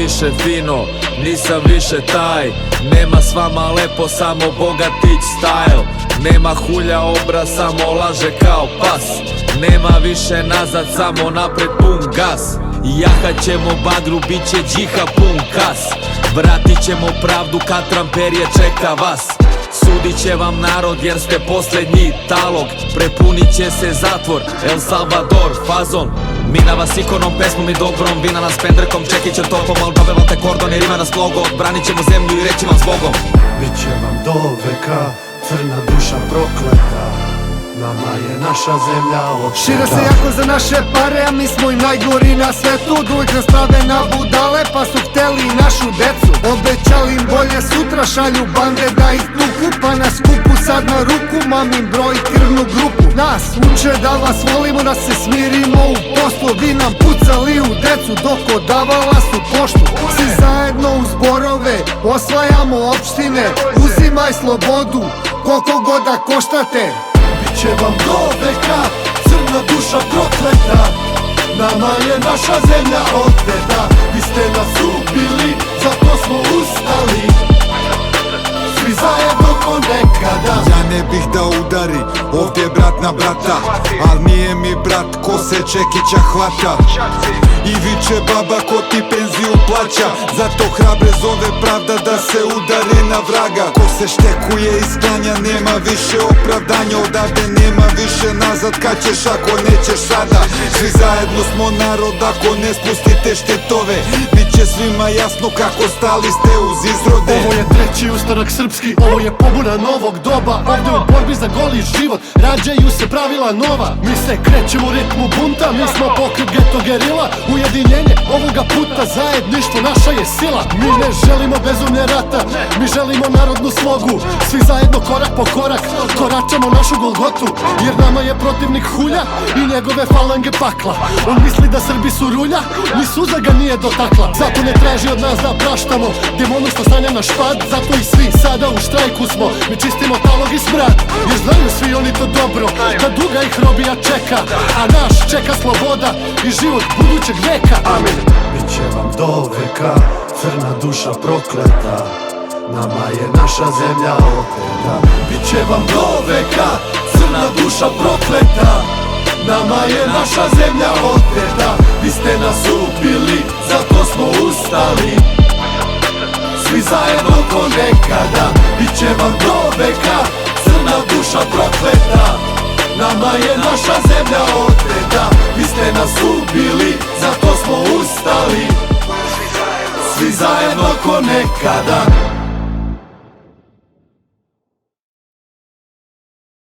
više fino, nisam više taj. Nema s vama lepo, samo Bogatić style. Nema hulja obraz, samo laže kao pas. Nema više nazad, samo napred pun gas. Jahat ćemo bagru, bit će džiha pun kas. Vratit ćemo pravdu kad tramperije čeka vas. Sudit će vam narod jer ste posljednji talog. Prepunit će se zatvor, El Salvador, fazon. Mi na vas ikonom, pesmom i dobrom. Vi na nas pendrekom, Čekićem topom. Al džabe vam te kordon jer ima nas mnogo. Odbranit ćemo zemlju i reći vam zbogom. Biće vam do veka crna duša prokleta. Nama je naša zemlja oteta. Šire se jako za naše pare, a mi smo im najgori na svetu. Uvijek nas prave na budale, pa su hteli i našu decu. Obećali im bolje sutra, šalju bande da ih tuku. Pa nas kupu sad na ruku, mamin broj krvnu grupu. Nas uče da vas volimo, da se smirimo u poslu. Vi nam pucali u decu dok odavala su poštu. Svi zajedno u zborove osvajamo opštine. Uzimaj slobodu, koliko god da koštate. Biće vam do veka crna duša prokleta. Nama je naša zemlja oteta. Vi ste nas ubili, zato smo ustali. Svi zajedno ko nekada. Ja ne bih da udari, ovdje je brat na brata. Al nije mi brat ko se Čekića hvata. I viče baba ko ti penziju plaća. Zato hrabre zove pravda da se udari na vraga. Ko se štekuje i sklanja, nema više opravdanja. Odavde nema više nazad, kad ćeš ako nećeš sada. Svi zajedno smo narod, ako ne spustite štetove. Biće svima jasno kako stali ste uz izrode. Ovo je treći ustanak srpski, ovo je pobuna novog doba. Ovdje u borbi za goli život rađaju se pravila nova. Mi se krećemo u ritmu bunta, mi smo pokret geto gerila. Ujedinjenje ovoga puta, zajedništvo naša je sila. Mi ne želimo bezumlje rata, mi želimo narodnu slogu. Svi zajedno korak po korak koračamo našu Golgotu. Jer nama je protivnik hulja i njegove falange pakla. On misli da Srbi su rulja, ni suza ga nije dotakla. Zato ne traži od nas da praštamo demonu što stanja na špad. Zato i svi sada u štrajku smo, mi čistimo talog i smrad. Jer znaju svi oni to dobro, da duga ih robija čeka. A naš čeka sloboda i život budućeg veka. Amin. Biće vam do veka crna duša prokleta. Nama je naša zemlja oteta. Biće vam do veka crna duša prokleta. Nama je naša zemlja oteta. Vi ste nas ubili, zato smo ustali. Svi zajedno ko nekada. Biće vam do veka crna duša prokleta. Nama je naša zemlja oteta. Vi ste nas ubili, zato smo ustali. Svi zajedno ko nekada.